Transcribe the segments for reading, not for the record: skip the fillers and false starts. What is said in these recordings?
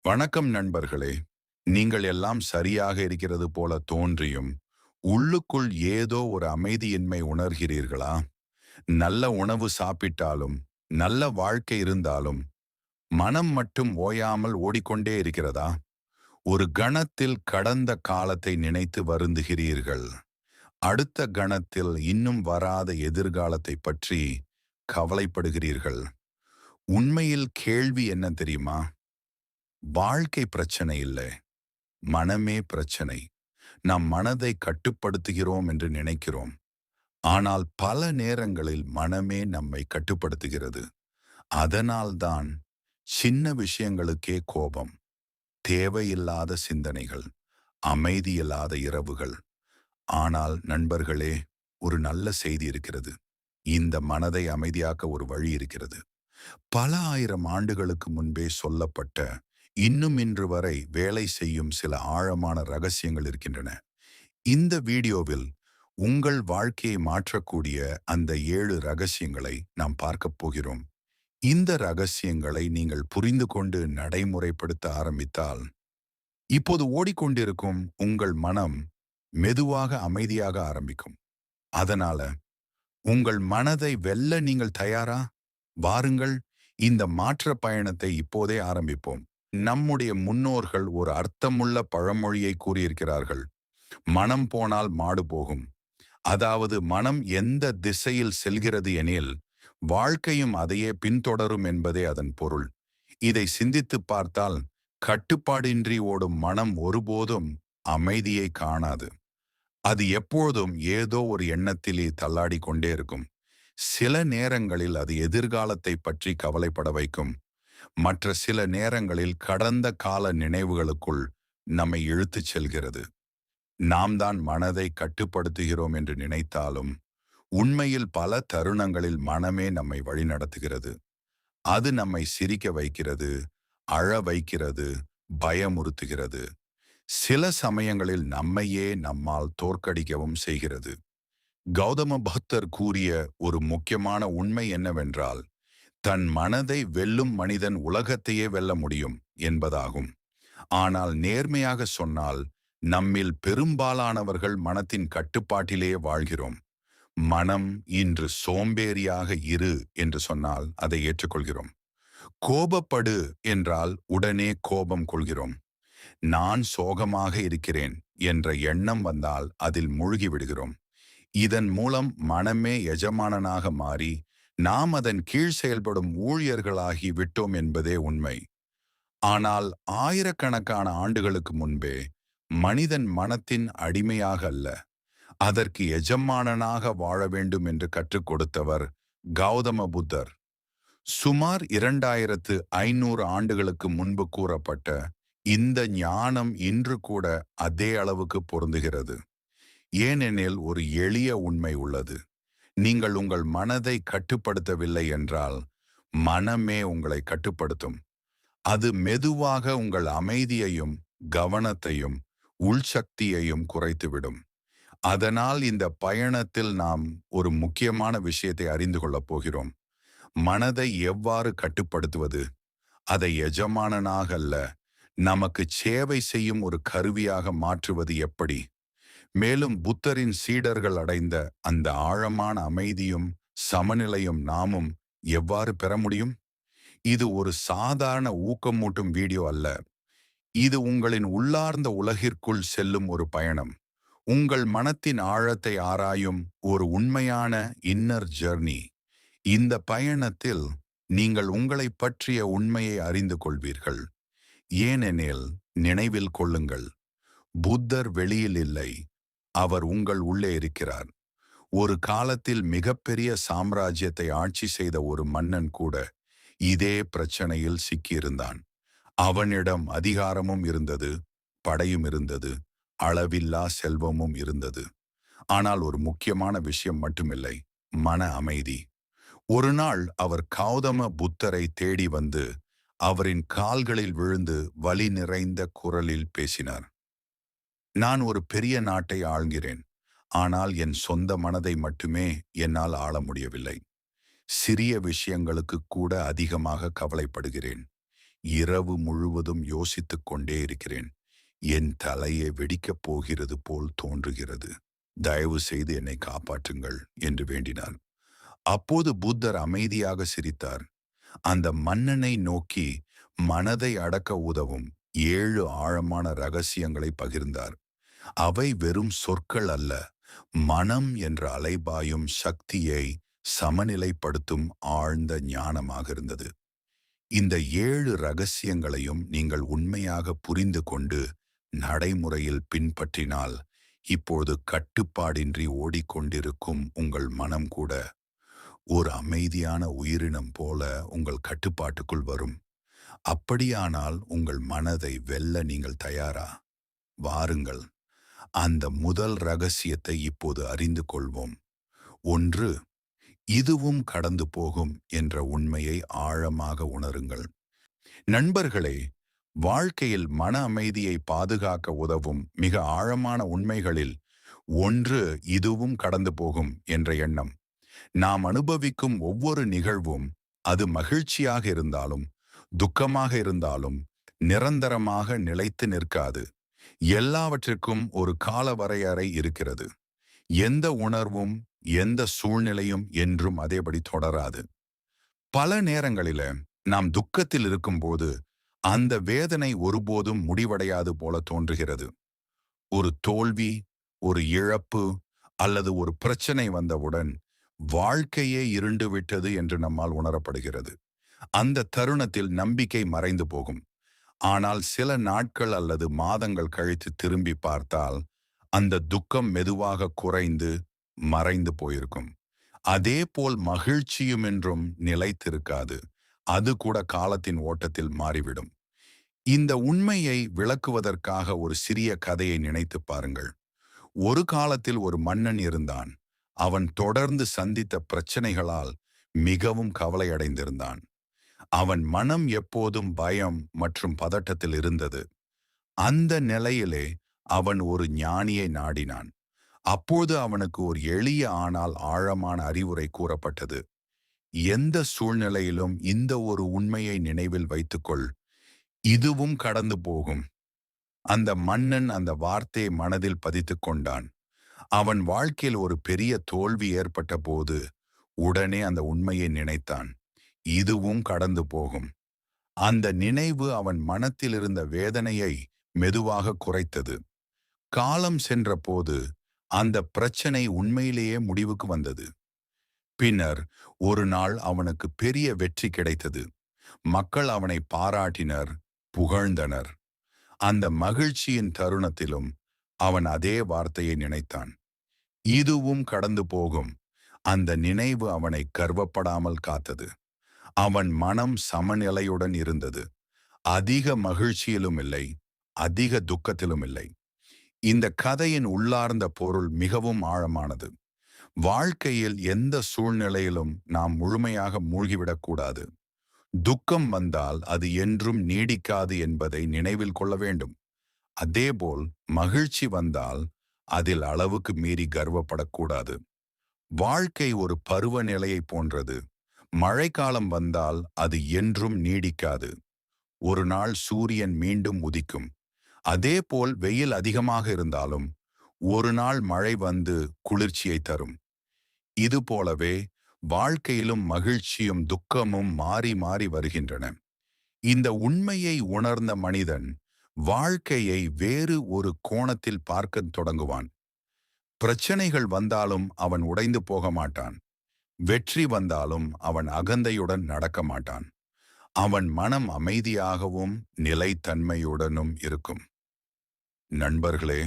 வணக்கம் நண்பர்களே. நீங்கள் எல்லாம் சரியாக இருக்கிறது போல தோன்றியும், உள்ளுக்குள் ஏதோ ஒரு அமைதியின்மை உணர்கிறீர்களா? நல்ல உணவு சாப்பிட்டாலும், நல்ல வாழ்க்கை இருந்தாலும், மனம் மட்டும் ஓயாமல் ஓடிக்கொண்டே இருக்கிறதா? ஒரு கணத்தில் கடந்த காலத்தை நினைத்து வருந்துகிறீர்கள். அடுத்த கணத்தில் இன்னும் வராத எதிர்காலத்தை பற்றி கவலைப்படுகிறீர்கள். உண்மையில் கேள்வி என்ன தெரியுமா? வாழ்க்கை பிரச்சனை இல்லை, மனமே பிரச்சனை. நாம் மனதை கட்டுப்படுத்துகிறோம் என்று நினைக்கிறோம். ஆனால் பல நேரங்களில் மனமே நம்மை கட்டுப்படுத்துகிறது. அதனால்தான் சின்ன விஷயங்களுக்கே கோபம், தேவையில்லாத சிந்தனைகள், அமைதியில்லாத இரவுகள். ஆனால் நண்பர்களே, ஒரு நல்ல செய்தி இருக்கிறது. இந்த மனதை அமைதியாக்க ஒரு வழி இருக்கிறது. பல ஆயிரம் ஆண்டுகளுக்கு முன்பே சொல்லப்பட்ட, இன்னும் இன்று வரை வேலை செய்யும் சில ஆழமான ரகசியங்கள் இருக்கின்றன. இந்த வீடியோவில் உங்கள் வாழ்க்கையை மாற்றக்கூடிய அந்த 7 ரகசியங்களை நாம் பார்க்கப் போகிறோம். இந்த ரகசியங்களை நீங்கள் புரிந்து கொண்டு நடைமுறைப்படுத்த ஆரம்பித்தால், இப்போது ஓடிக்கொண்டிருக்கும் உங்கள் மனம் மெதுவாக அமைதியாக ஆரம்பிக்கும். அதனால உங்கள் மனதை வெல்ல நீங்கள் தயாரா? வாருங்கள், இந்த மாற்ற பயணத்தை இப்போதே ஆரம்பிப்போம். நம்முடைய முன்னோர்கள் ஒரு அர்த்தமுள்ள பழமொழியை கூறியிருக்கிறார்கள். மனம் போனால் மாடு போகும். அதாவது மனம் எந்த திசையில் செல்கிறது எனில், வாழ்க்கையும் அதையே பின்தொடரும் என்பதே அதன் பொருள். இதை சிந்தித்துப் பார்த்தால், கட்டுப்பாடின்றி ஓடும் மனம் ஒருபோதும் அமைதியை காணாது. அது எப்பொழுதும் ஏதோ ஒரு எண்ணத்திலே தள்ளாடி கொண்டே இருக்கும். சில நேரங்களில் அது எதிர்காலத்தை பற்றி கவலைப்பட வைக்கும். மற்ற சில நேரங்களில் கடந்த கால நினைவுகளுக்குள் நம்மை இழுத்துச் செல்கிறது. நாம் தான் மனதை கட்டுப்படுத்துகிறோம் என்று நினைத்தாலும், உண்மையில் பல தருணங்களில் மனமே நம்மை வழிநடத்துகிறது. அது நம்மை சிரிக்க வைக்கிறது, அழ வைக்கிறது, பயமுறுத்துகிறது. சில சமயங்களில் நம்மையே நம்மால் தோற்கடிக்கவும் செய்கிறது. கௌதம புத்தர் கூறிய ஒரு முக்கியமான உண்மை என்னவென்றால், தன் மனதை வெல்லும் மனிதன் உலகத்தையே வெல்ல முடியும் என்பதாகும். ஆனால் நேர்மையாக சொன்னால், நம்மில் பெரும்பாலானவர்கள் மனத்தின் கட்டுப்பாட்டிலேயே வாழ்கிறோம். மனம் இன்று சோம்பேறியாக இரு என்று சொன்னால் அதை ஏற்றுக்கொள்கிறோம். கோபப்படு என்றால் உடனே கோபம் கொள்கிறோம். நான் சோகமாக இருக்கிறேன் என்ற எண்ணம் வந்தால் அதில் மூழ்கி விடுகிறோம். இதன் மூலம் மனமே எஜமானனாக மாறி, நாம் அதன் கீழ் செயல்படும் ஊழியர்களாகி விட்டோம் என்பதே உண்மை. ஆனால் ஆயிரக்கணக்கான ஆண்டுகளுக்கு முன்பே மனிதன் மனத்தின் அடிமையாக அல்ல, அதற்கு எஜமானனாக வாழ வேண்டும் என்று கற்றுக் கொடுத்தவர் கௌதம புத்தர். சுமார் 2500 ஆண்டுகளுக்கு முன்பு கூறப்பட்ட இந்த ஞானம் இன்று கூட அதே அளவுக்கு பொருந்துகிறது. ஏனெனில் ஒரு எளிய உண்மை உள்ளது. நீங்கள் உங்கள் மனதை கட்டுப்படுத்தவில்லை என்றால், மனமே உங்களை கட்டுப்படுத்தும். அது மெதுவாக உங்கள் அமைதியையும், கவனத்தையும், உள்சக்தியையும் குறைத்துவிடும். அதனால் இந்த பயணத்தில் நாம் ஒரு முக்கியமான விஷயத்தை அறிந்து கொள்ளப் போகிறோம். மனதை எவ்வாறு கட்டுப்படுத்துவது? அதை எஜமானனாக அல்ல, நமக்கு சேவை செய்யும் ஒரு கருவியாக மாற்றுவது எப்படி? மேலும் புத்தரின் சீடர்கள் அடைந்த அந்த ஆழமான அமைதியும் சமநிலையும் நாமும் எவ்வாறு பெற முடியும்? இது ஒரு சாதாரண ஊக்கமூட்டும் வீடியோ அல்ல. இது உங்களின் உள்ளார்ந்த உலகிற்குள் செல்லும் ஒரு பயணம். உங்கள் மனத்தின் ஆழத்தை ஆராயும் ஒரு உண்மையான இன்னர் ஜர்னி. இந்த பயணத்தில் நீங்கள் உங்களை பற்றிய உண்மையை அறிந்து கொள்வீர்கள். ஏனெனில், நினைவில் கொள்ளுங்கள், புத்தர் வெளியில் இல்லை, அவர் உங்கள் உள்ளே இருக்கிறார். ஒரு காலத்தில் மிகப்பெரிய சாம்ராஜ்யத்தை ஆட்சி செய்த ஒரு மன்னன் கூட இதே பிரச்சனையில் சிக்கியிருந்தான். அவனிடம் அதிகாரமும் இருந்தது, படையும் இருந்தது, அளவில்லா செல்வமும் இருந்தது. ஆனால் ஒரு முக்கியமான விஷயம் மட்டுமில்லை, மன அமைதி. ஒரு நாள் அவர் கௌதம புத்தரை தேடி வந்து அவரின் கால்களில் விழுந்து வலி நிறைந்த குரலில் பேசினார். நான் ஒரு பெரிய நாட்டை ஆள்கிறேன், ஆனால் என் சொந்த மனதை மட்டுமே என்னால் ஆள முடியவில்லை. சிறிய விஷயங்களுக்கு கூட அதிகமாக கவலைப்படுகிறேன். இரவு முழுவதும் யோசித்துக் கொண்டே இருக்கிறேன். என் தலையை வெடிக்கப் போகிறது போல் தோன்றுகிறது. தயவு செய்து என்னை காப்பாற்றுங்கள் என்று வேண்டினார். அப்போது புத்தர் அமைதியாக சிரித்தார். அந்த மன்னனை நோக்கி மனதை அடக்க உதவும் 7 ஆழமான ரகசியங்களை பகிர்ந்தார். அவை வெறும் சொற்கள் அல்ல, மனம் என்ற அலைபாயும் சக்தியை சமநிலைப்படுத்தும் ஆழ்ந்த ஞானமாக இருந்தது. இந்த 7 ரகசியங்களையும் நீங்கள் உண்மையாக புரிந்து கொண்டு நடைமுறையில் பின்பற்றினால், இப்போது கட்டுப்பாடின்றி ஓடிக்கொண்டிருக்கும் உங்கள் மனம் கூட ஒரு அமைதியான உயிரினம் போல உங்கள் கட்டுப்பாட்டுக்குள் வரும். அப்படியானால் உங்கள் மனதை வெல்ல நீங்கள் தயாரா? வாருங்கள், அந்த முதல் ரகசியத்தை இப்போது அறிந்து கொள்வோம். 1. இதுவும் கடந்து போகும் என்ற உண்மையை ஆழமாக உணருங்கள். நண்பர்களே, வாழ்க்கையில் மன அமைதியை பாதுகாக்க உதவும் மிக ஆழமான உண்மைகளில் ஒன்று இதுவும் கடந்து போகும் என்ற எண்ணம். நாம் அனுபவிக்கும் ஒவ்வொரு நிகழ்வும், அது மகிழ்ச்சியாக இருந்தாலும் துக்கமாக இருந்தாலும், நிரந்தரமாக நிலைத்து நிற்காது. எல்லாவற்றிற்கும் ஒரு கால வரையறை இருக்கிறது. எந்த உணர்வும் எந்த சூழ்நிலையும் என்றும் அதேபடி தொடராது. பல நேரங்களில நாம் துக்கத்தில் இருக்கும்போது அந்த வேதனை ஒருபோதும் முடிவடையாது போல தோன்றுகிறது. ஒரு தோல்வி, ஒரு இழப்பு அல்லது ஒரு பிரச்சனை வந்தவுடன் வாழ்க்கையே இருண்டு விட்டது என்று நம்மால் உணரப்படுகிறது. அந்த தருணத்தில் நம்பிக்கை மறைந்து போகும். ஆனால் சில நாட்கள் அல்லது மாதங்கள் கழித்து திரும்பி பார்த்தால் அந்த துக்கம் மெதுவாக குறைந்து மறைந்து போயிருக்கும். அதேபோல் மகிழ்ச்சியும் என்றும் நிலைத்திருக்காது. அது கூட காலத்தின் ஓட்டத்தில் மாறிவிடும். இந்த உண்மையை விளக்குவதற்காக ஒரு சிறிய கதையை நினைத்து பாருங்கள். ஒரு காலத்தில் ஒரு மன்னன் இருந்தான். அவன் தொடர்ந்து சந்தித்த பிரச்சனைகளால் மிகவும் கவலையடைந்திருந்தான். அவன் மனம் எப்போதும் பயம் மற்றும் பதட்டத்தில் இருந்தது. அந்த நிலையிலே அவன் ஒரு ஞானியை நாடினான். அப்போது அவனுக்கு ஒரு எளிய ஆனால் ஆழமான அறிவுரை கூறப்பட்டது. எந்த சூழ்நிலையிலும் இந்த ஒரு உண்மையை நினைவில் வைத்துக்கொள், இதுவும் கடந்து போகும். அந்த மன்னன் அந்த வார்த்தையை மனதில் பதித்துக் கொண்டான். அவன் வாழ்க்கையில் ஒரு பெரிய தோல்வி ஏற்பட்ட போது உடனே அந்த உண்மையை நினைத்தான். இதுவும் கடந்து போகும். அந்த நினைவு அவன் மனத்தில் இருந்த வேதனையை மெதுவாக குறைத்தது. காலம் சென்றபோது அந்த பிரச்சனை உண்மையிலேயே முடிவுக்கு வந்தது. பின்னர் ஒரு நாள் அவனுக்கு பெரிய வெற்றி கிடைத்தது. மக்கள் அவனை பாராட்டினர், புகழ்ந்தனர். அந்த மகிழ்ச்சியின் தருணத்திலும் அவன் அதே வார்த்தையை நினைத்தான். இதுவும் கடந்து போகும். அந்த நினைவு அவனை கர்வப்படாமல் காத்தது. அவன் மனம் சமநிலையுடன் இருந்தது. அதிக மகிழ்ச்சியிலும் இல்லை, அதிக துக்கத்திலும் இல்லை. இந்த கதையின் உள்ளார்ந்த பொருள் மிகவும் ஆழமானது. வாழ்க்கையில் எந்த சூழ்நிலையிலும் நாம் முழுமையாக மூழ்கிவிடக்கூடாது. துக்கம் வந்தால் அது என்றும் நீடிக்காது என்பதை நினைவில் கொள்ள வேண்டும். அதேபோல் மகிழ்ச்சி வந்தால் அதில் அளவுக்கு மீறி கர்வப்படக்கூடாது. வாழ்க்கை ஒரு பருவநிலையை போன்றது. மழைக்காலம் வந்தால் அது என்றும் நீடிக்காது. ஒரு நாள் சூரியன் மீண்டும் உதிக்கும். அதேபோல் வெயில் அதிகமாக இருந்தாலும் ஒரு நாள் மழை வந்து குளிர்ச்சியை தரும். இது போலவே வாழ்க்கையிலும் மகிழ்ச்சியும் துக்கமும் மாறி மாறி வருகின்றன. இந்த உண்மையை உணர்ந்த மனிதன் வாழ்க்கையை வேறு ஒரு கோணத்தில் பார்க்கத் தொடங்குவான். பிரச்சனைகள் வந்தாலும் அவன் உடைந்து போக மாட்டான். வெற்றி வந்தாலும் அவன் அகந்தையுடன் நடக்க மாட்டான். அவன் மனம் அமைதியாகவும் நிலைத்தன்மையுடனும் இருக்கும். நண்பர்களே,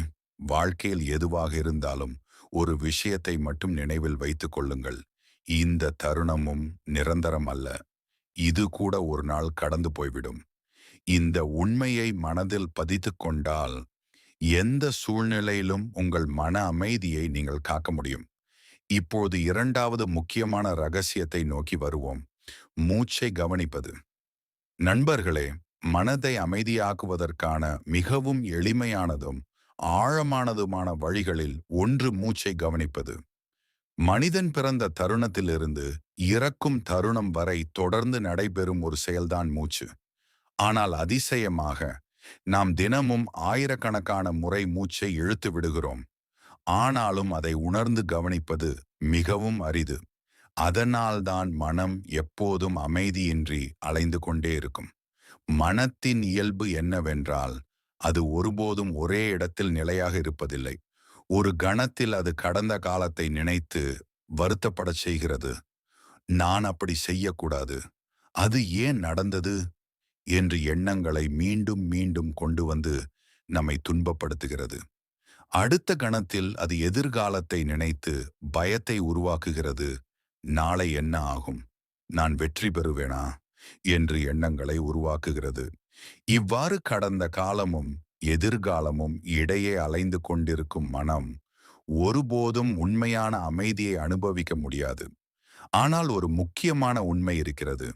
வாழ்க்கையில் எதுவாக இருந்தாலும் ஒரு விஷயத்தை மட்டும் நினைவில் வைத்துக் கொள்ளுங்கள். இந்த தருணமும் நிரந்தரம் அல்ல. இது கூட ஒரு நாள் கடந்து போய்விடும். இந்த உண்மையை மனதில் பதித்துக் கொண்டால் எந்த சூழ்நிலையிலும் உங்கள் மன அமைதியை நீங்கள் காக்க முடியும். இப்போது இரண்டாவது முக்கியமான ரகசியத்தை நோக்கி வருவோம். மூச்சை கவனிப்பது. நண்பர்களே, மனதை அமைதியாக்குவதற்கான மிகவும் எளிமையானதும் ஆழமானதுமான வழிகளில் ஒன்று மூச்சை கவனிப்பது. மனிதன் பிறந்த தருணத்திலிருந்து இறக்கும் தருணம் வரை தொடர்ந்து நடைபெறும் ஒரு செயல்தான் மூச்சு. ஆனால் அதிசயமாக நாம் தினமும் ஆயிரக்கணக்கான முறை மூச்சை இழுத்து விடுகிறோம். ஆனாலும் அதை உணர்ந்து கவனிப்பது மிகவும் அரிது. அதனால்தான் மனம் எப்போதும் அமைதியின்றி அலைந்து கொண்டே இருக்கும். மனத்தின் இயல்பு என்னவென்றால், அது ஒருபோதும் ஒரே இடத்தில் நிலையாக இருப்பதில்லை. ஒரு கணத்தில் அது கடந்த காலத்தை நினைத்து வருத்தப்படச் செய்கிறது. நான் அப்படி செய்யக்கூடாது. அது ஏன் நடந்தது என்று எண்ணங்களை மீண்டும் மீண்டும் கொண்டு வந்து நம்மை துன்பப்படுத்துகிறது. அடுத்த கணத்தில் அது எதிர்காலத்தை நினைத்து பயத்தை உருவாக்குகிறது. நாளை என்ன ஆகும்? நான் வெற்றி பெறுவேனா என்று எண்ணங்களை உருவாக்குகிறது. இவ்வாறு கடந்த காலமும் எதிர்காலமும் இடையே அலைந்து கொண்டிருக்கும் மனம் ஒருபோதும் உண்மையான அமைதியை அனுபவிக்க முடியாது. ஆனால் ஒரு முக்கியமான உண்மை இருக்கிறது.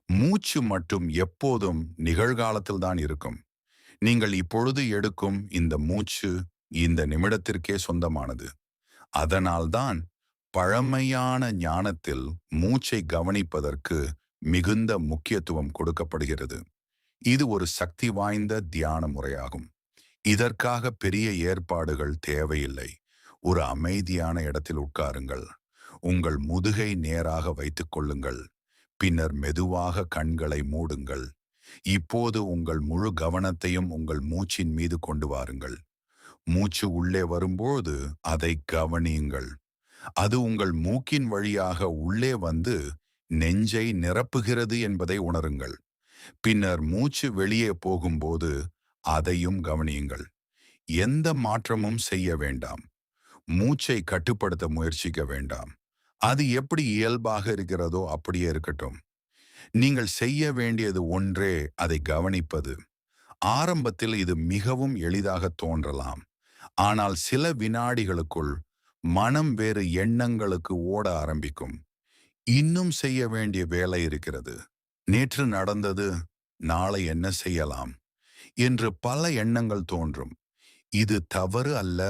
மூச்சு மட்டும் எப்போதும் நிகழ்காலத்தில் தான் இருக்கும். நீங்கள் இப்பொழுது எடுக்கும் இந்த மூச்சு இந்த நிமிடத்திற்கே சொந்தமானது. அதனால்தான் பழமையான ஞானத்தில் மூச்சை கவனிப்பதற்கு மிகுந்த முக்கியத்துவம் கொடுக்கப்படுகிறது. இது ஒரு சக்தி வாய்ந்த தியான முறையாகும். இதற்காக பெரிய ஏற்பாடுகள் தேவையில்லை. ஒரு அமைதியான இடத்தில் உட்காருங்கள். உங்கள் முதுகை நேராக வைத்துக் கொள்ளுங்கள். பின்னர் மெதுவாக கண்களை மூடுங்கள். இப்போது உங்கள் முழு கவனத்தையும் உங்கள் மூச்சின் மீது கொண்டு வாருங்கள். மூச்சு உள்ளே வரும்போது அதை கவனியுங்கள். அது உங்கள் மூக்கின் வழியாக உள்ளே வந்து நெஞ்சை நிரப்புகிறது என்பதை உணருங்கள். பின்னர் மூச்சு வெளியே போகும்போது அதையும் கவனியுங்கள். எந்த மாற்றமும் செய்ய வேண்டாம். மூச்சை கட்டுப்படுத்த முயற்சிக்க வேண்டாம். அது எப்படி இயல்பாக இருக்கிறதோ அப்படியே இருக்கட்டும். நீங்கள் செய்ய வேண்டியது ஒன்றே, அதை கவனிப்பது. ஆரம்பத்தில் இது மிகவும் எளிதாக தோன்றலாம். ஆனால் சில வினாடிகளுக்குள் மனம் வேறு எண்ணங்களுக்கு ஓட ஆரம்பிக்கும். இன்னும் செய்ய வேண்டிய வேலை இருக்கிறது. நேற்று நடந்தது, நாளை என்ன செய்யலாம் என்று பல எண்ணங்கள் தோன்றும். இது தவறு அல்ல.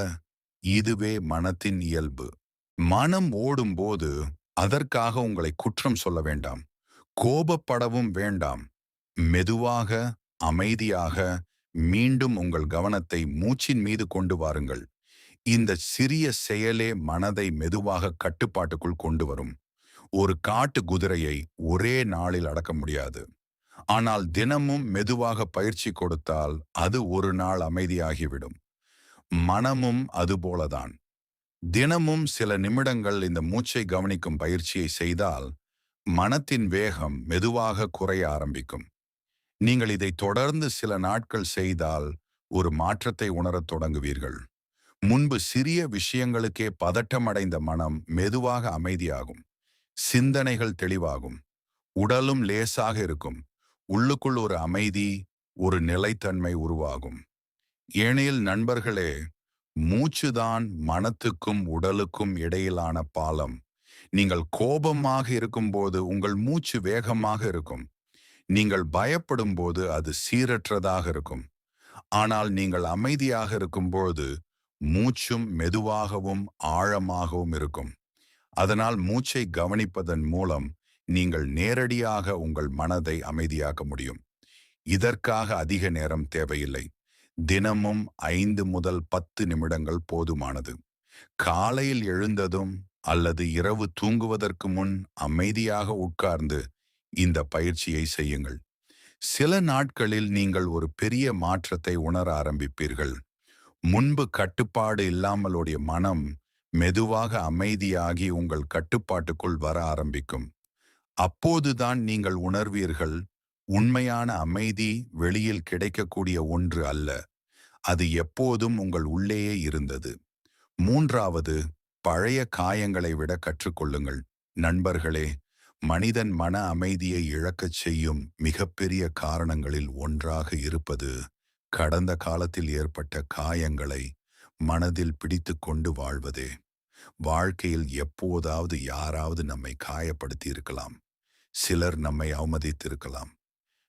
இதுவே மனத்தின் இயல்பு. மனம் ஓடும்போது அதற்காக உங்களை குற்றம் சொல்ல வேண்டாம். கோபப்படவும் வேண்டாம். மெதுவாக, அமைதியாக மீண்டும் உங்கள் கவனத்தை மூச்சின் மீது கொண்டு வாருங்கள். இந்த சிறிய செயலே மனதை மெதுவாக கட்டுப்பாட்டுக்குள் கொண்டு வரும். ஒரு காட்டு குதிரையை ஒரே நாளில் அடக்க முடியாது. ஆனால் தினமும் மெதுவாக பயிற்சி கொடுத்தால் அது ஒரு நாள் அமைதியாகிவிடும். மனமும் அதுபோலதான். தினமும் சில நிமிடங்கள் இந்த மூச்சை கவனிக்கும் பயிற்சியை செய்தால் மனத்தின் வேகம் மெதுவாக குறைய ஆரம்பிக்கும். நீங்கள் இதை தொடர்ந்து சில நாட்கள் செய்தால் ஒரு மாற்றத்தை உணரத் தொடங்குவீர்கள். முன்பு சிறிய விஷயங்களுக்கே பதட்டமடைந்த மனம் மெதுவாக அமைதியாகும். சிந்தனைகள் தெளிவாகும். உடலும் லேசாக இருக்கும். உள்ளுக்குள் ஒரு அமைதி, ஒரு நிலைத்தன்மை உருவாகும். ஏனெனில் நண்பர்களே, மூச்சுதான் மனத்துக்கும் உடலுக்கும் இடையிலான பாலம். நீங்கள் கோபமாக இருக்கும்போது உங்கள் மூச்சு வேகமாக இருக்கும். நீங்கள் பயப்படும் போது அது சீரற்றதாக இருக்கும். ஆனால் நீங்கள் அமைதியாக இருக்கும்போது மூச்சும் மெதுவாகவும் ஆழமாகவும் இருக்கும். அதனால் மூச்சை கவனிப்பதன் மூலம் நீங்கள் நேரடியாக உங்கள் மனதை அமைதியாக்க முடியும். இதற்காக அதிக நேரம் தேவையில்லை. தினமும் 5 முதல் 10 நிமிடங்கள் போதுமானது. காலையில் எழுந்ததும் அல்லது இரவு தூங்குவதற்கு முன் அமைதியாக உட்கார்ந்து இந்த பயிற்சியை செய்யுங்கள். சில நாட்களில் நீங்கள் ஒரு பெரிய மாற்றத்தை உணர ஆரம்பிப்பீர்கள். முன்பு கட்டுப்பாடு இல்லாமலுடைய மனம் மெதுவாக அமைதியாகி உங்கள் கட்டுப்பாட்டுக்குள் வர ஆரம்பிக்கும். அப்போதுதான் நீங்கள் உணர்வீர்கள், உண்மையான அமைதி வெளியில் கிடைக்கக்கூடிய ஒன்று அல்ல. அது எப்போதும் உங்கள் உள்ளேயே இருந்தது. மூன்றாவது, பழைய காயங்களை விட கற்றுக்கொள்ளுங்கள். நண்பர்களே, மனிதன் மன அமைதியை இழக்கச் செய்யும் மிகப்பெரிய காரணங்களில் ஒன்றாக இருப்பது கடந்த காலத்தில் ஏற்பட்ட காயங்களை மனதில் பிடித்து கொண்டு வாழ்வதே. வாழ்க்கையில் எப்போதாவது யாராவது நம்மை காயப்படுத்தி இருக்கலாம். சிலர் நம்மை அவமதித்திருக்கலாம்.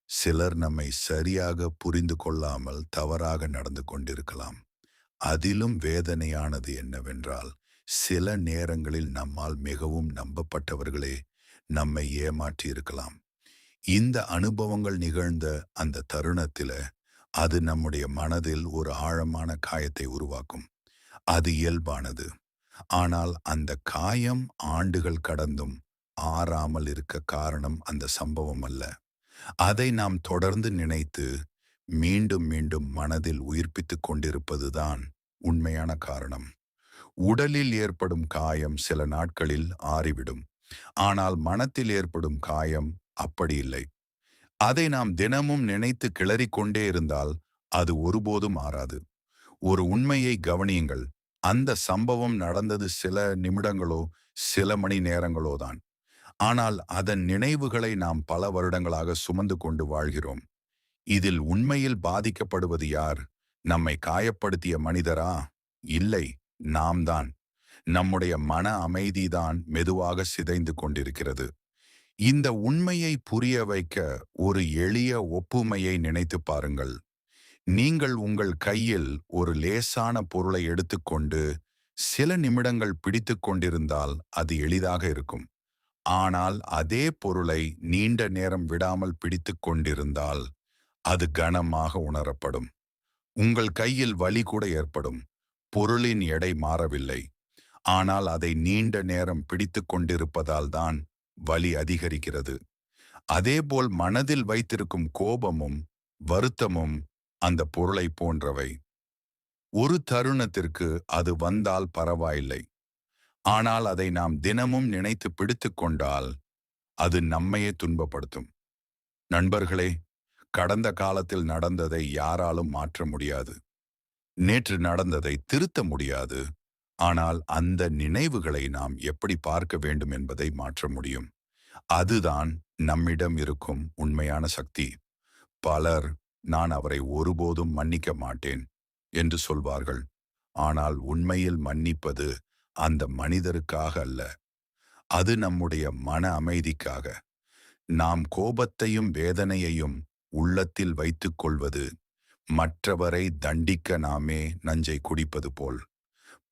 சிலர் நம்மை சரியாக புரிந்து கொள்ளாமல் தவறாக நடந்து கொண்டிருக்கலாம். அதிலும் வேதனையானது என்னவென்றால், சில நேரங்களில் நம்மால் மிகவும் நம்பப்பட்டவர்களே நம்மை ஏமாற்றி இருக்கலாம். இந்த அனுபவங்கள் நிகழ்ந்த அந்த தருணத்தில, அது நம்முடைய மனதில் ஒரு ஆழமான காயத்தை உருவாக்கும். அது இயல்பானது. ஆனால் அந்த காயம் ஆண்டுகள் கடந்தும் ஆறாமல் இருக்க காரணம் அந்த சம்பவம் அல்ல. அதை நாம் தொடர்ந்து நினைத்து, மீண்டும் மீண்டும் மனதில் உயிர்ப்பித்துக் கொண்டிருப்பதுதான் உண்மையான காரணம். உடலில் ஏற்படும் காயம் சில நாட்களில் ஆறிவிடும். ஆனால் மனத்தில் ஏற்படும் காயம் அப்படி இல்லை. அதை நாம் தினமும் நினைத்து கிளறிக் கொண்டே இருந்தால் அது ஒருபோதும் மாறாது. ஒரு உண்மையை கவனியுங்கள். அந்த சம்பவம் நடந்தது சில நிமிடங்களோ, சில மணி நேரங்களோ தான். ஆனால் அதன் நினைவுகளை நாம் பல வருடங்களாக சுமந்து கொண்டு வாழ்கிறோம். இதில் உண்மையில் பாதிக்கப்படுவது யார்? நம்மை காயப்படுத்திய மனிதரா? இல்லை, நாம் தான். நம்முடைய மன அமைதிதான் மெதுவாக சிதைந்து கொண்டிருக்கிறது. இந்த உண்மையை புரிய வைக்க ஒரு எளிய ஒப்புமையை நினைத்து பாருங்கள். நீங்கள் உங்கள் கையில் ஒரு லேசான பொருளை எடுத்துக்கொண்டு சில நிமிடங்கள் பிடித்துக் கொண்டிருந்தால் அது எளிதாக இருக்கும். ஆனால் அதே பொருளை நீண்ட நேரம் விடாமல் பிடித்துக் கொண்டிருந்தால் அது கனமாக உணரப்படும். உங்கள் கையில் வலி கூட ஏற்படும். பொருளின் எடை மாறவில்லை. ஆனால் அதை நீண்ட நேரம் பிடித்துக் கொண்டிருப்பதால் தான் வலி அதிகரிக்கிறது. அதேபோல் மனதில் வைத்திருக்கும் கோபமும் வருத்தமும் அந்த பொருளை போன்றவை. ஒரு தருணத்திற்கு அது வந்தால் பரவாயில்லை. ஆனால் அதை நாம் தினமும் நினைத்து பிடித்துக் கொண்டால் அது நம்மையே துன்பப்படுத்தும். நண்பர்களே, கடந்த காலத்தில் நடந்ததை யாராலும் மாற்ற முடியாது. நேற்று நடந்ததை திருத்த முடியாது. ஆனால் அந்த நினைவுகளை நாம் எப்படி பார்க்க வேண்டும் என்பதை மாற்ற முடியும். அதுதான் நம்மிடம் இருக்கும் உண்மையான சக்தி. பலர் நான் அவரை ஒருபோதும் மன்னிக்க மாட்டேன் என்று சொல்வார்கள். ஆனால் உண்மையில் மன்னிப்பது அந்த மனிதருக்காக அல்ல. அது நம்முடைய மன அமைதிக்காக. நாம் கோபத்தையும் வேதனையையும் உள்ளத்தில் வைத்துக் கொள்வது மற்றவரை தண்டிக்க நாமே நஞ்சை குடிப்பது போல்.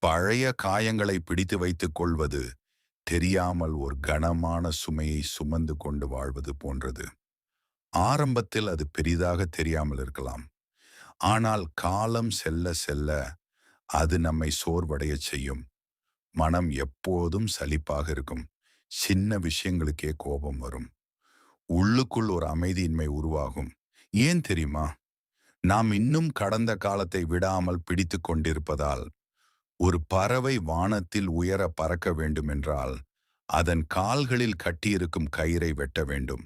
பழைய காயங்களை பிடித்து வைத்துக் கொள்வது தெரியாமல் ஒரு கனமான சுமையை சுமந்து கொண்டு வாழ்வது போன்றது. ஆரம்பத்தில் அது பெரிதாக தெரியாமல் இருக்கலாம். ஆனால் காலம் செல்ல செல்ல அது நம்மை சோர்வடையச் செய்யும். மனம் எப்போதும் சலிப்பாக இருக்கும். சின்ன விஷயங்களுக்கே கோபம் வரும். உள்ளுக்குள் ஒரு அமைதியின்மை உருவாகும். ஏன் தெரியுமா? நாம் இன்னும் கடந்த காலத்தை விடாமல் பிடித்துக் கொண்டிருப்பதால். ஒரு பறவை வானத்தில் உயர பறக்க வேண்டுமென்றால் அதன் கால்களில் கட்டியிருக்கும் கயிறை வெட்ட வேண்டும்.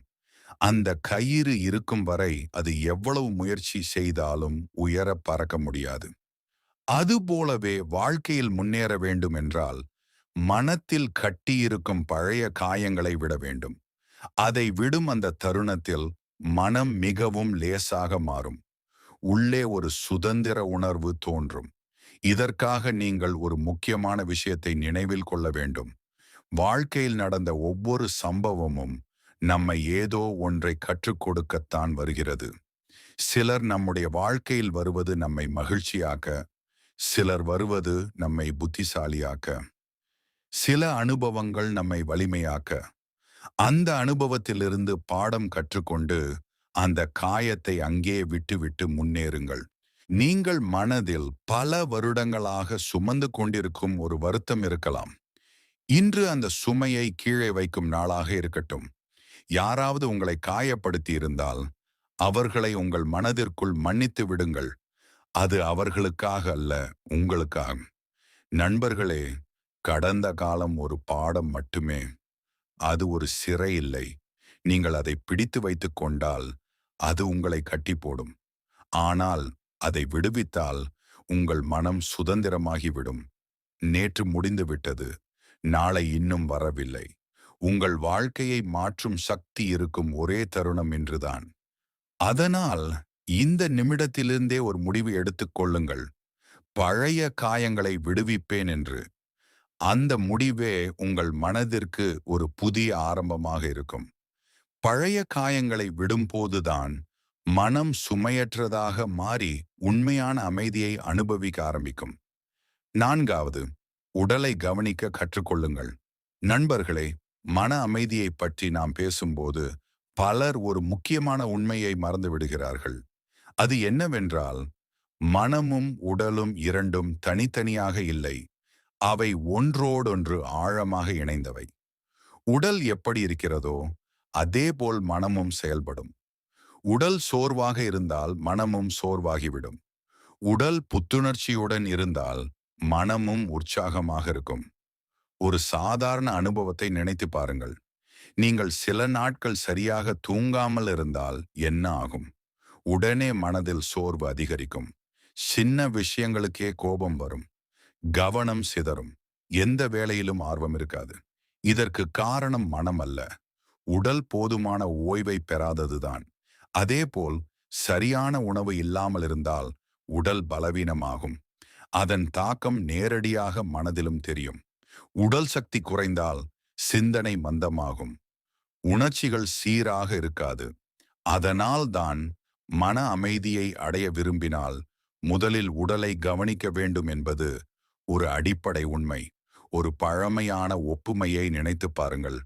அந்த கயிறு இருக்கும் வரை அது எவ்வளவு முயற்சி செய்தாலும் உயர பறக்க முடியாது. அதுபோலவே வாழ்க்கையில் முன்னேற வேண்டும் என்றால் மனத்தில் கட்டியிருக்கும் பழைய காயங்களை விட வேண்டும். அதை விடும் அந்த தருணத்தில் மனம் மிகவும் லேசாக மாறும். உள்ளே ஒரு சுதந்திர உணர்வு தோன்றும். இதற்காக நீங்கள் ஒரு முக்கியமான விஷயத்தை நினைவில் கொள்ள வேண்டும். வாழ்க்கையில் நடந்த ஒவ்வொரு சம்பவமும் நம்மை ஏதோ ஒன்றை கற்றுக் கொடுக்கத்தான் வருகிறது. சிலர் நம்முடைய வாழ்க்கையில் வருவது நம்மை மகிழ்ச்சியாக்க, சிலர் வருவது நம்மை புத்திசாலியாக்க, சில அனுபவங்கள் நம்மை வலிமையாக்க. அந்த அனுபவத்திலிருந்து பாடம் கற்றுக்கொண்டு அந்த காயத்தை அங்கே விட்டுவிட்டு முன்னேறுங்கள். நீங்கள் மனதில் பல வருடங்களாக சுமந்து கொண்டிருக்கும் ஒரு வருத்தம் இருக்கலாம். இன்று அந்த சுமையை கீழே வைக்கும் நாளாக இருக்கட்டும். யாராவது உங்களை காயப்படுத்தி இருந்தால் அவர்களை உங்கள் மனதிற்குள் மன்னித்து விடுங்கள். அது அவர்களுக்காக அல்ல, உங்களுக்காக. நண்பர்களே, கடந்த காலம் ஒரு பாடம் மட்டுமே. அது ஒரு சிறை இல்லை. நீங்கள் அதை பிடித்து வைத்துக் கொண்டால் அது உங்களை கட்டி போடும். ஆனால் அதை விடுவித்தால் உங்கள் மனம் சுதந்திரமாகிவிடும். நேற்று முடிந்து விட்டது. நாளை இன்னும் வரவில்லை. உங்கள் வாழ்க்கையை மாற்றும் சக்தி இருக்கும் ஒரே தருணம் இன்றுதான். அதனால் இந்த நிமிடத்திலிருந்தே ஒரு முடிவு எடுத்துக் கொள்ளுங்கள். பழைய காயங்களை விடுவிப்பேன் என்று. அந்த முடிவே உங்கள் மனதிற்கு ஒரு புதிய ஆரம்பமாக இருக்கும். பழைய காயங்களை விடும்போதுதான் மனம் சுமையற்றதாக மாறி உண்மையான அமைதியை அனுபவிக்க ஆரம்பிக்கும். 4வது, உடலை கவனிக்க கற்றுக்கொள்ளுங்கள். நண்பர்களே, மன அமைதியை பற்றி நாம் பேசும்போது பலர் ஒரு முக்கியமான உண்மையை மறந்து விடுகிறார்கள். அது என்னவென்றால், மனமும் உடலும் இரண்டும் தனித்தனியாக இல்லை. அவை ஒன்றோடொன்று ஆழமாக இணைந்தவை. உடல் எப்படி இருக்கிறதோ, அதேபோல் மனமும் செயல்படும். உடல் சோர்வாக இருந்தால் மனமும் சோர்வாகிவிடும். உடல் புத்துணர்ச்சியுடன் இருந்தால் மனமும் உற்சாகமாக இருக்கும். ஒரு சாதாரண அனுபவத்தை நினைத்து பாருங்கள். நீங்கள் சில நாட்கள் சரியாக தூங்காமல் இருந்தால் என்ன ஆகும்? உடனே மனதில் சோர்வு அதிகரிக்கும். சின்ன விஷயங்களுக்கே கோபம் வரும். கவனம் சிதறும். எந்த வேலையிலும் ஆர்வம் இருக்காது. இதற்கு காரணம் மனம் அல்ல, உடல் போதுமான ஓய்வை பெறாததுதான். அதேபோல் சரியான உணவு இல்லாமல் இருந்தால் உடல் பலவீனமாகும். அதன் தாக்கம் நேரடியாக மனதிலும் தெரியும். உடல் சக்தி குறைந்தால் சிந்தனை மந்தமாகும். உணர்ச்சிகள் சீராக இருக்காது. அதனால் தான் மன அமைதியை அடைய விரும்பினால் முதலில் உடலை கவனிக்க வேண்டும் என்பது ஒரு அடிப்படை உண்மை. ஒரு பழமையான ஒப்புமையை நினைத்து பாருங்கள்.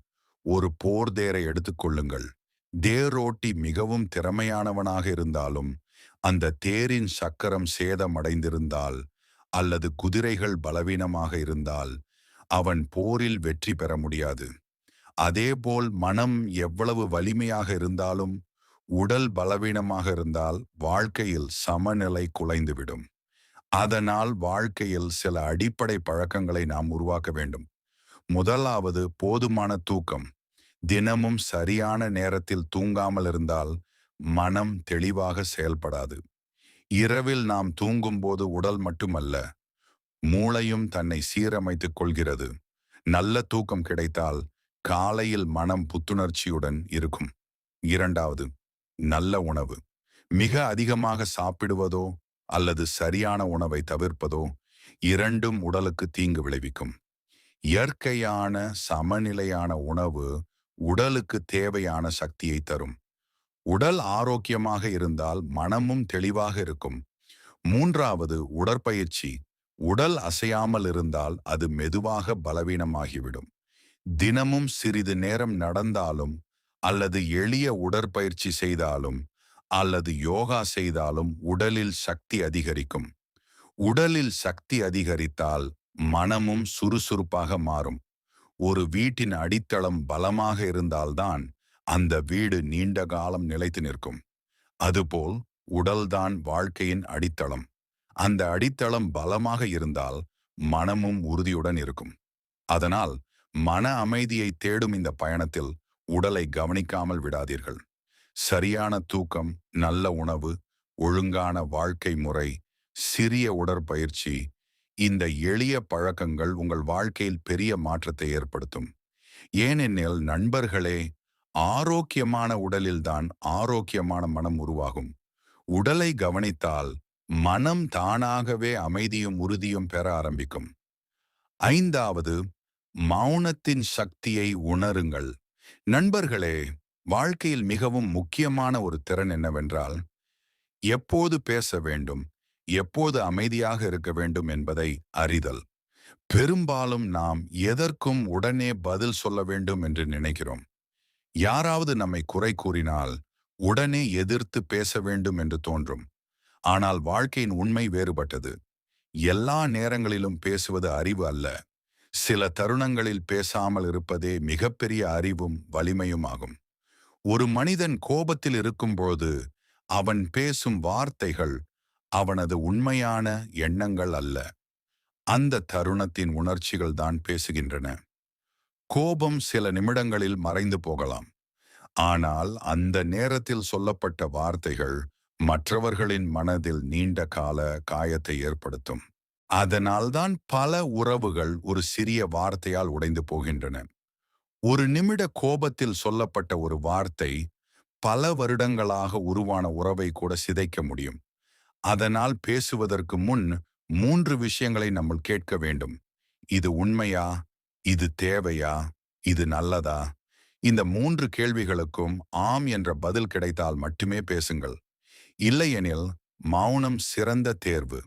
ஒரு போர்தேரை எடுத்துக்கொள்ளுங்கள். தேரோட்டி மிகவும் திறமையானவனாக இருந்தாலும் அந்த தேரின் சக்கரம் சேதமடைந்திருந்தால் அல்லது குதிரைகள் பலவீனமாக இருந்தால் அவன் போரில் வெற்றி பெற முடியாது. அதேபோல் மனம் எவ்வளவு வலிமையாக இருந்தாலும் உடல் பலவீனமாக இருந்தால் வாழ்க்கையில் சமநிலை குலைந்துவிடும். அதனால் வாழ்க்கையில் சில அடிப்படை பழக்கங்களை நாம் உருவாக்க வேண்டும். முதலாவது போதுமான தூக்கம். தினமும் சரியான நேரத்தில் தூங்காமல் இருந்தால் மனம் தெளிவாக செயல்படாது. இரவில் நாம் தூங்கும்போது உடல் மட்டுமல்ல, மூளையும் தன்னை சீரமைத்துக் கொள்கிறது. நல்ல தூக்கம் கிடைத்தால் காலையில் மனம் புத்துணர்ச்சியுடன் இருக்கும். இரண்டாவது, நல்ல உணவு. மிக அதிகமாக சாப்பிடுவதோ அல்லது சரியான உணவை தவிர்ப்பதோ இரண்டும் உடலுக்கு தீங்கு விளைவிக்கும். இயற்கையான சமநிலையான உணவு உடலுக்கு தேவையான சக்தியை தரும். உடல் ஆரோக்கியமாக இருந்தால் மனமும் தெளிவாக இருக்கும். மூன்றாவது, உடற்பயிற்சி. உடல் அசையாமல் இருந்தால் அது மெதுவாக பலவீனமாகிவிடும். தினமும் சிறிது நேரம் நடந்தாலும் அல்லது எளிய உடற்பயிற்சி செய்தாலும் அல்லது யோகா செய்தாலும் உடலில் சக்தி அதிகரிக்கும். உடலில் சக்தி அதிகரித்தால் மனமும் சுறுசுறுப்பாக மாறும். ஒரு வீட்டின் அடித்தளம் பலமாக இருந்தால்தான் அந்த வீடு நீண்ட காலம் நிலைத்து நிற்கும். அதுபோல் உடல்தான் வாழ்க்கையின் அடித்தளம். அந்த அடித்தளம் பலமாக இருந்தால் மனமும் உறுதியுடன் இருக்கும். அதனால் மன அமைதியை தேடும் இந்த பயணத்தில் உடலை கவனிக்காமல் விடாதீர்கள். சரியான தூக்கம், நல்ல உணவு, ஒழுங்கான வாழ்க்கை முறை, சிறிய உடற்பயிற்சி, இந்த எளிய பழக்கங்கள் உங்கள் வாழ்க்கையில் பெரிய மாற்றத்தை ஏற்படுத்தும். ஏனெனில் நண்பர்களே, ஆரோக்கியமான உடலில்தான் ஆரோக்கியமான மனம் உருவாகும். உடலை கவனித்தால் மனம் தானாகவே அமைதியும் உறுதியும் பெற ஆரம்பிக்கும். ஐந்தாவது, மௌனத்தின் சக்தியை உணருங்கள். நண்பர்களே, வாழ்க்கையில் மிகவும் முக்கியமான ஒரு திறன் என்னவென்றால், எப்போது பேச வேண்டும், எப்போது அமைதியாக இருக்க வேண்டும் என்பதை அறிதல். பெரும்பாலும் நாம் எதற்கும் உடனே பதில் சொல்ல வேண்டும் என்று நினைக்கிறோம். யாராவது நம்மை குறை கூறினால் உடனே எதிர்த்து பேச வேண்டும் என்று தோன்றும். ஆனால் வாழ்க்கையின் உண்மை வேறுபட்டது. எல்லா நேரங்களிலும் பேசுவது அறிவு அல்ல. சில தருணங்களில் பேசாமல் இருப்பதே மிகப்பெரிய அறிவும் வலிமையும் ஆகும். ஒரு மனிதன் கோபத்தில் இருக்கும்போது அவன் பேசும் வார்த்தைகள் அவனது உண்மையான எண்ணங்கள் அல்ல. அந்த தருணத்தின் உணர்ச்சிகள் தான் பேசுகின்றன. கோபம் சில நிமிடங்களில் மறைந்து போகலாம். ஆனால் அந்த நேரத்தில் சொல்லப்பட்ட வார்த்தைகள் மற்றவர்களின் மனதில் நீண்ட கால காயத்தை ஏற்படுத்தும். அதனால்தான் பல உறவுகள் ஒரு சிறிய வார்த்தையால் உடைந்து போகின்றன. ஒரு நிமிட கோபத்தில் சொல்லப்பட்ட ஒரு வார்த்தை பல வருடங்களாக உருவான உறவை கூட சிதைக்க முடியும். அதனால் பேசுவதற்கு முன் 3 விஷயங்களை நம்ம கேட்க வேண்டும். இது உண்மையா? இது தேவையா? இது நல்லதா? இந்த 3 கேள்விகளுக்கும் ஆம் என்ற பதில் கிடைத்தால் மட்டுமே பேசுங்கள். இல்லையெனில் மௌனம் சிறந்த தேர்வு.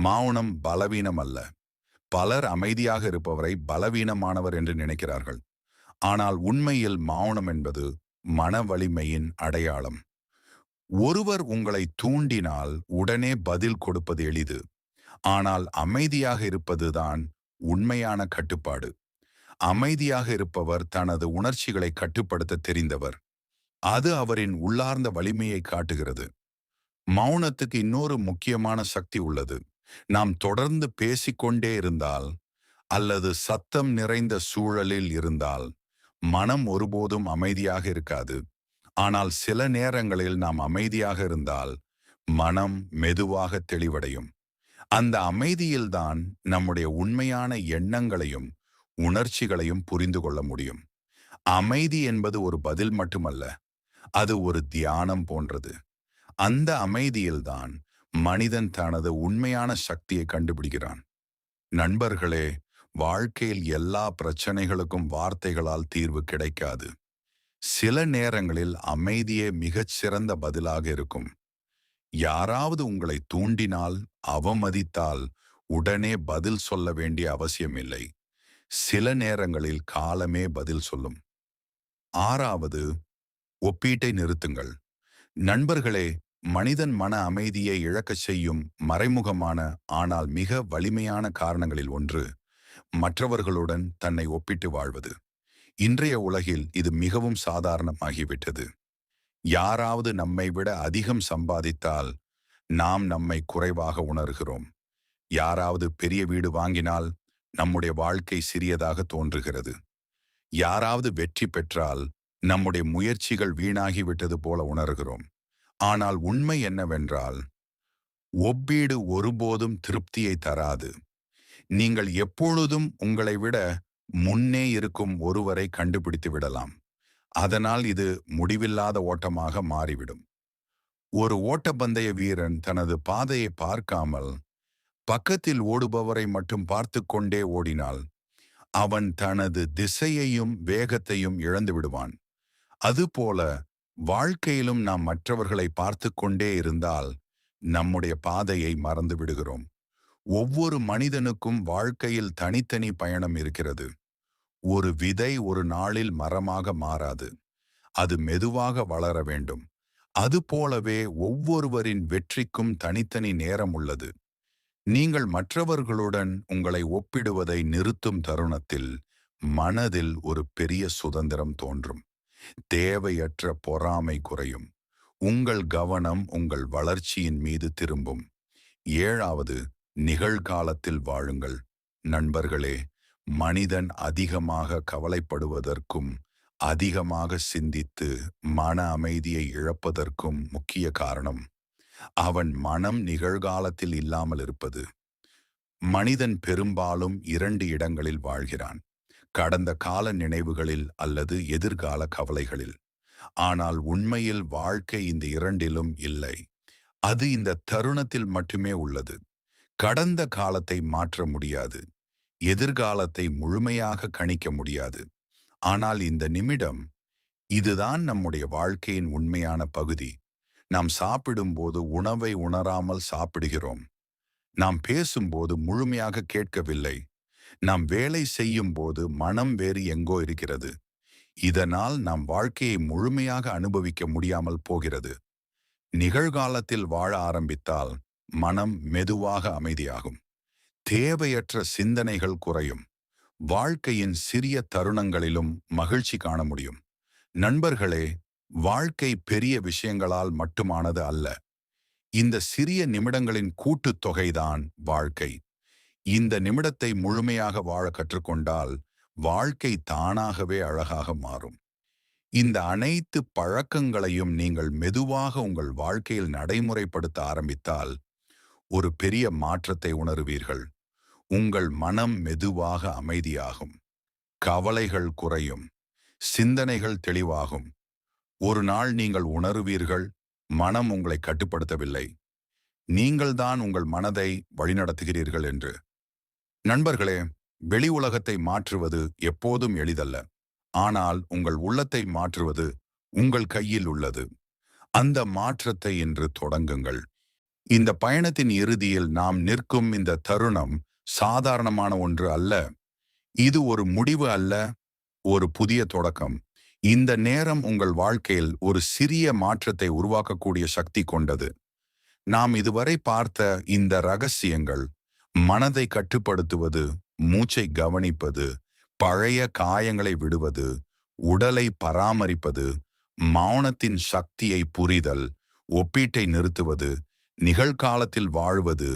மௌனம் பலவீனம் அல்ல. பலர் அமைதியாக இருப்பவரை பலவீனமானவர் என்று நினைக்கிறார்கள். ஆனால் உண்மையில் மௌனம் என்பது மன வலிமையின் அடையாளம். ஒருவர் உங்களை தூண்டினால் உடனே பதில் கொடுப்பது எளிது. ஆனால் அமைதியாக இருப்பதுதான் உண்மையான கட்டுப்பாடு. அமைதியாக இருப்பவர் தனது உணர்ச்சிகளை கட்டுப்படுத்த தெரிந்தவர். அது அவரின் உள்ளார்ந்த வலிமையை காட்டுகிறது. மௌனத்துக்கு இன்னொரு முக்கியமான சக்தி உள்ளது. நாம் தொடர்ந்து பேசிக்கொண்டே இருந்தால் அல்லது சத்தம் நிறைந்த சூழலில் இருந்தால் மனம் ஒருபோதும் அமைதியாக இருக்காது. ஆனால் சில நேரங்களில் நாம் அமைதியாக இருந்தால் மனம் மெதுவாக தெளிவடையும். அந்த அமைதியில்தான் நம்முடைய உண்மையான எண்ணங்களையும் உணர்ச்சிகளையும் புரிந்து கொள்ள முடியும். அமைதி என்பது ஒரு பதில் மட்டுமல்ல, அது ஒரு தியானம் போன்றது. அந்த அமைதியில்தான் மனிதன் தனது உண்மையான சக்தியை கண்டுபிடிக்கிறான். நண்பர்களே, வாழ்க்கையில் எல்லா பிரச்சனைகளுக்கும் வார்த்தைகளால் தீர்வு கிடைக்காது. சில நேரங்களில் அமைதியே மிகச்சிறந்த பதிலாக இருக்கும். யாராவது உங்களை தூண்டினால், அவமதித்தால் உடனே பதில் சொல்ல வேண்டிய அவசியமில்லை. சில நேரங்களில் காலமே பதில் சொல்லும். 6வது, ஒப்பீட்டை நிறுத்துங்கள். நண்பர்களே, மனிதன் மன அமைதியை இழக்கச் செய்யும் மறைமுகமான ஆனால் மிக வலிமையான காரணங்களில் ஒன்று மற்றவர்களுடன் தன்னை ஒப்பிட்டு வாழ்வது. இன்றைய உலகில் இது மிகவும் சாதாரணமாகிவிட்டது. யாராவது நம்மை விட அதிகம் சம்பாதித்தால் நாம் நம்மை குறைவாக உணர்கிறோம். யாராவது பெரிய வீடு வாங்கினால் நம்முடைய வாழ்க்கை சிறியதாக தோன்றுகிறது. யாராவது வெற்றி பெற்றால் நம்முடைய முயற்சிகள் வீணாகிவிட்டது போல உணர்கிறோம். ஆனால் உண்மை என்னவென்றால், ஒப்பீடு ஒருபோதும் திருப்தியை தராது. நீங்கள் எப்பொழுதும் உங்களை விட முன்னே இருக்கும் ஒருவரை கண்டுபிடித்து விடலாம். அதனால் இது முடிவில்லாத ஓட்டமாக மாறிவிடும். ஒரு ஓட்டப்பந்தய வீரன் தனது பாதையை பார்க்காமல் பக்கத்தில் ஓடுபவரை மட்டும் பார்த்து கொண்டே ஓடினால் அவன் தனது திசையையும் வேகத்தையும் இழந்து விடுவான். அதுபோல வாழ்க்கையிலும் நாம் மற்றவர்களை பார்த்து கொண்டே இருந்தால் நம்முடைய பாதையை மறந்து விடுகிறோம். ஒவ்வொரு மனிதனுக்கும் வாழ்க்கையில் தனித்தனி பயணம் இருக்கிறது. ஒரு விதை ஒரு நாளில் மரமாக மாறாது. அது மெதுவாக வளர வேண்டும். அதுபோலவே ஒவ்வொருவரின் வெற்றிக்கும் தனித்தனி நேரம் உள்ளது. நீங்கள் மற்றவர்களுடன் உங்களை ஒப்பிடுவதை நிறுத்தும் தருணத்தில் மனதில் ஒரு பெரிய சுதந்திரம் தோன்றும். தேவையற்ற பொறாமை குறையும். உங்கள் கவனம் உங்கள் வளர்ச்சியின் மீது திரும்பும். 7வது, நிகழ்காலத்தில் வாழுங்கள். நண்பர்களே, மனிதன் அதிகமாக கவலைப்படுவதற்கும் அதிகமாக சிந்தித்து மன அமைதியை இழப்பதற்கும் முக்கிய காரணம் அவன் மனம் நிகழ்காலத்தில் இல்லாமல் இருப்பது. மனிதன் பெரும்பாலும் 2 இடங்களில் வாழ்கிறான்: கடந்த கால நினைவுகளில் அல்லது எதிர்கால கவலைகளில். ஆனால் உண்மையில் வாழ்க்கை இந்த இரண்டிலும் இல்லை. அது இந்த தருணத்தில் மட்டுமே உள்ளது. கடந்த காலத்தை மாற்ற முடியாது. எதிர்காலத்தை முழுமையாக கணிக்க முடியாது. ஆனால் இந்த நிமிடம், இதுதான் நம்முடைய வாழ்க்கையின் உண்மையான பகுதி. நாம் சாப்பிடும்போது உணவை உணராமல் சாப்பிடுகிறோம். நாம் பேசும்போது முழுமையாக கேட்கவில்லை. நாம் வேலை செய்யும் போது மனம் வேறு எங்கோ இருக்கிறது. இதனால் நாம் வாழ்க்கையை முழுமையாக அனுபவிக்க முடியாமல் போகிறது. நிகழ்காலத்தில் வாழ ஆரம்பித்தால் மனம் மெதுவாக அமைதியாகும். தேவையற்ற சிந்தனைகள் குறையும். வாழ்க்கையின் சிறிய தருணங்களிலும் மகிழ்ச்சி காண முடியும். நண்பர்களே, வாழ்க்கை பெரிய விஷயங்களால் மட்டுமானது அல்ல. இந்த சிறிய நிமிடங்களின் கூட்டுத் தொகைதான் வாழ்க்கை. இந்த நிமிடத்தை முழுமையாக வாழ கற்றுக்கொண்டால் வாழ்க்கை தானாகவே அழகாக மாறும். இந்த அனைத்து பழக்கங்களையும் நீங்கள் மெதுவாக உங்கள் வாழ்க்கையில் நடைமுறைப்படுத்த ஆரம்பித்தால் ஒரு பெரிய மாற்றத்தை உணருவீர்கள். உங்கள் மனம் மெதுவாக அமைதியாகும். கவலைகள் குறையும். சிந்தனைகள் தெளிவாகும். ஒரு நாள் நீங்கள் உணருவீர்கள், மனம் உங்களை கட்டுப்படுத்தவில்லை, நீங்கள்தான் உங்கள் மனதை வழிநடத்துகிறீர்கள் என்று. நண்பர்களே, வெளி உலகத்தை மாற்றுவது எப்போதும் எளிதல்ல. ஆனால் உங்கள் உள்ளத்தை மாற்றுவது உங்கள் கையில் உள்ளது. அந்த மாற்றத்தை இன்று தொடங்குங்கள். இந்த பயணத்தின் இறுதியில் நாம் நிற்கும் இந்த தருணம் சாதாரணமான ஒன்று அல்ல. இது ஒரு முடிவு அல்ல, ஒரு புதிய தொடக்கம். இந்த நேரம் உங்கள் வாழ்க்கையில் ஒரு சிறிய மாற்றத்தை உருவாக்கக்கூடிய சக்தி கொண்டது. நாம் இதுவரை பார்த்த இந்த ரகசியங்கள், மனதை கட்டுப்படுத்துவது, மூச்சை கவனிப்பது, பழைய காயங்களை விடுவது, உடலை பராமரிப்பது, மௌனத்தின் சக்தியை புரிதல், ஒப்பீட்டை நிறுத்துவது, நிகழ்காலத்தில் வாழ்வது,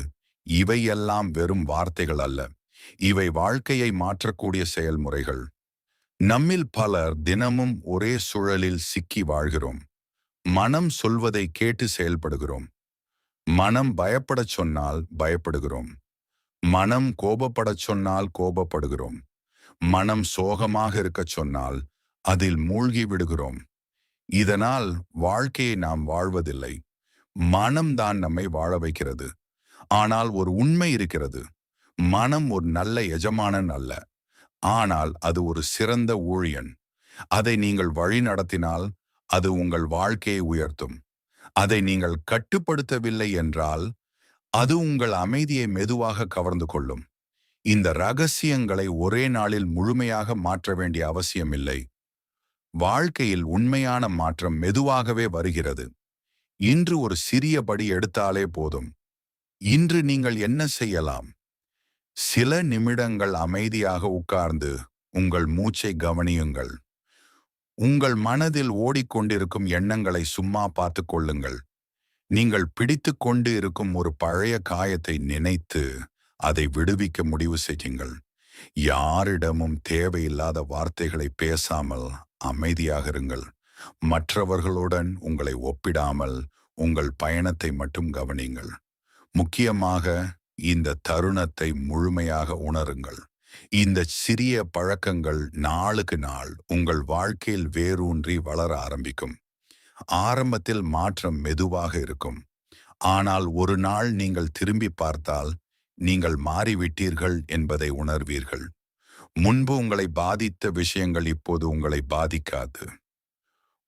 இவையெல்லாம் வெறும் வார்த்தைகள் அல்ல. இவை வாழ்க்கையை மாற்றக்கூடிய செயல்முறைகள். நம்மில் பலர் தினமும் ஒரே சூழலில் சிக்கி வாழ்கிறோம். மனம் சொல்வதை கேட்டு செயல்படுகிறோம். மனம் பயப்படச் சொன்னால் பயப்படுகிறோம். மனம் கோபப்படச் சொன்னால் கோபப்படுகிறோம். மனம் சோகமாக இருக்கச் சொன்னால் அதில் மூழ்கி விடுகிறோம். இதனால் வாழ்க்கையை நாம் வாழ்வதில்லை. மனம்தான் நம்மை வாழ வைக்கிறது. ஆனால் ஒரு உண்மை இருக்கிறது. மனம் ஒரு நல்ல எஜமானன் அல்ல. ஆனால் அது ஒரு சிறந்த ஊழியன். அதை நீங்கள் வழி நடத்தினால் அது உங்கள் வாழ்க்கையை உயர்த்தும். அதை நீங்கள் கட்டுப்படுத்தவில்லை என்றால் அது உங்கள் அமைதியை மெதுவாக கவர்ந்து கொள்ளும். இந்த ரகசியங்களை ஒரே நாளில் முழுமையாக மாற்ற வேண்டிய அவசியமில்லை. வாழ்க்கையில் உண்மையான மாற்றம் மெதுவாகவே வருகிறது. இன்று ஒரு சிறிய படி எடுத்தாலே போதும். இன்று நீங்கள் என்ன செய்யலாம்? சில நிமிடங்கள் அமைதியாக உட்கார்ந்து உங்கள் மூச்சை கவனியுங்கள். உங்கள் மனதில் ஓடிக்கொண்டிருக்கும் எண்ணங்களை சும்மா பார்த்து கொள்ளுங்கள். நீங்கள் பிடித்து கொண்டு இருக்கும் ஒரு பழைய காயத்தை நினைத்து அதை விடுவிக்க முடிவு செய்யுங்கள். யாரிடமும் தேவையில்லாத வார்த்தைகளை பேசாமல் அமைதியாக இருங்கள். மற்றவர்களுடன் உங்களை ஒப்பிடாமல் உங்கள் பயணத்தை மட்டும் கவனியுங்கள். முக்கியமாக இந்த தருணத்தை முழுமையாக உணருங்கள். இந்த சிறிய பழக்கங்கள் நாளுக்கு நாள் உங்கள் வாழ்க்கையில் வேரூன்றி வளர ஆரம்பிக்கும். ஆரம்பத்தில் மாற்றம் மெதுவாக இருக்கும். ஆனால் ஒரு நாள் நீங்கள் திரும்பி பார்த்தால் நீங்கள் மாறிவிட்டீர்கள் என்பதை உணர்வீர்கள். முன்பு உங்களை பாதித்த விஷயங்கள் இப்போது உங்களை பாதிக்காது.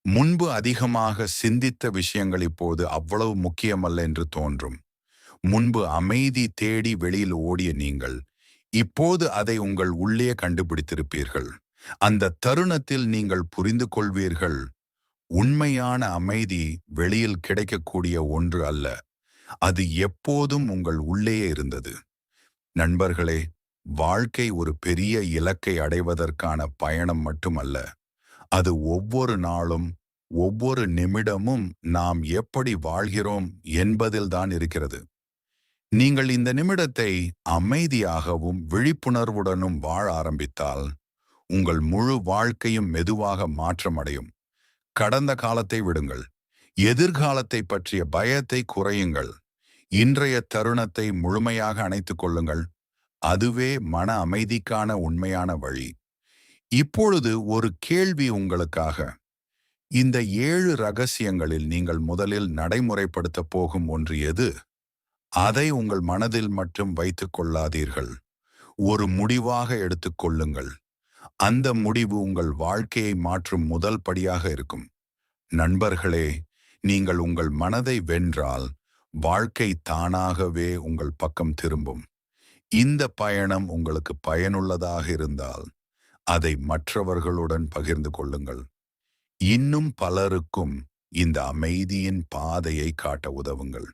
முன்பு அதிகமாக சிந்தித்த விஷயங்கள் இப்போது அவ்வளவு முக்கியமல்ல என்று தோன்றும். முன்பு அமைதி தேடி வெளியில் ஓடிய நீங்கள் இப்போது அதை உங்கள் உள்ளே கண்டுபிடித்திருப்பீர்கள். அந்த தருணத்தில் நீங்கள் புரிந்து கொள்வீர்கள், உண்மையான அமைதி வெளியில் கிடைக்கக்கூடிய ஒன்று அல்ல, அது எப்போதும் உங்கள் உள்ளேயே இருந்தது. நண்பர்களே, வாழ்க்கை ஒரு பெரிய இலக்கை அடைவதற்கான பயணம் மட்டுமல்ல, அது ஒவ்வொரு நாளும் ஒவ்வொரு நிமிடமும் நாம் எப்படி வாழ்கிறோம் என்பதில்தான் இருக்கிறது. நீங்கள் இந்த நிமிடத்தை அமைதியாகவும் விழிப்புணர்வுடனும் வாழ ஆரம்பித்தால் உங்கள் முழு வாழ்க்கையும் மெதுவாக மாற்றமடையும். கடந்த காலத்தை விடுங்கள். எதிர்காலத்தை பற்றிய பயத்தை குறையுங்கள். இன்றைய தருணத்தை முழுமையாக அணைத்துக் கொள்ளுங்கள். அதுவே மன அமைதிக்கான உண்மையான வழி. இப்பொழுது ஒரு கேள்வி உங்களுக்காக. இந்த 7 ரகசியங்களில் நீங்கள் முதலில் நடைமுறைப்படுத்த போகும் ஒன்று எது? அதை உங்கள் மனதில் மட்டும் வைத்துக் கொள்ளாதீர்கள். ஒரு முடிவாக எடுத்துக்கொள்ளுங்கள். அந்த முடிவு உங்கள் வாழ்க்கையை மாற்றும் முதல் படியாக இருக்கும். நண்பர்களே, நீங்கள் உங்கள் மனதை வென்றால் வாழ்க்கை தானாகவே உங்கள் பக்கம் திரும்பும். இந்த பயணம் உங்களுக்கு பயனுள்ளதாக இருந்தால் அதை மற்றவர்களுடன் பகிர்ந்து கொள்ளுங்கள். இன்னும் பலருக்கும் இந்த அமைதியின் பாதையை காட்ட உதவுங்கள்.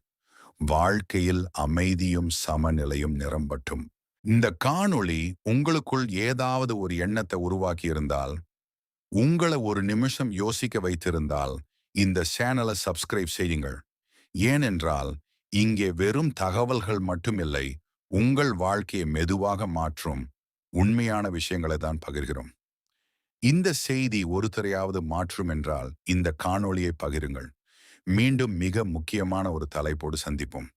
வாழ்க்கையில் அமைதியும் சமநிலையும் நிரம்பட்டும். இந்த காணொளி உங்களுக்குள் ஏதாவது ஒரு எண்ணத்தை உருவாக்கி இருந்தால், உங்களை ஒரு நிமிஷம் யோசிக்க வைத்திருந்தால் இந்த சேனலை சப்ஸ்கிரைப் செய்யுங்கள். ஏனென்றால் இங்கே வெறும் தகவல்கள் மட்டுமில்லை, உங்கள் வாழ்க்கையை மெதுவாக மாற்றும் உண்மையான விஷயங்களை தான் பகிர்கிறோம். இந்த செய்தி ஒருத்தரையாவது மாற்றும் என்றால் இந்த காணொளியை பகிருங்கள். மீண்டும் மிக முக்கியமான ஒரு தலைப்போடு சந்திப்போம்.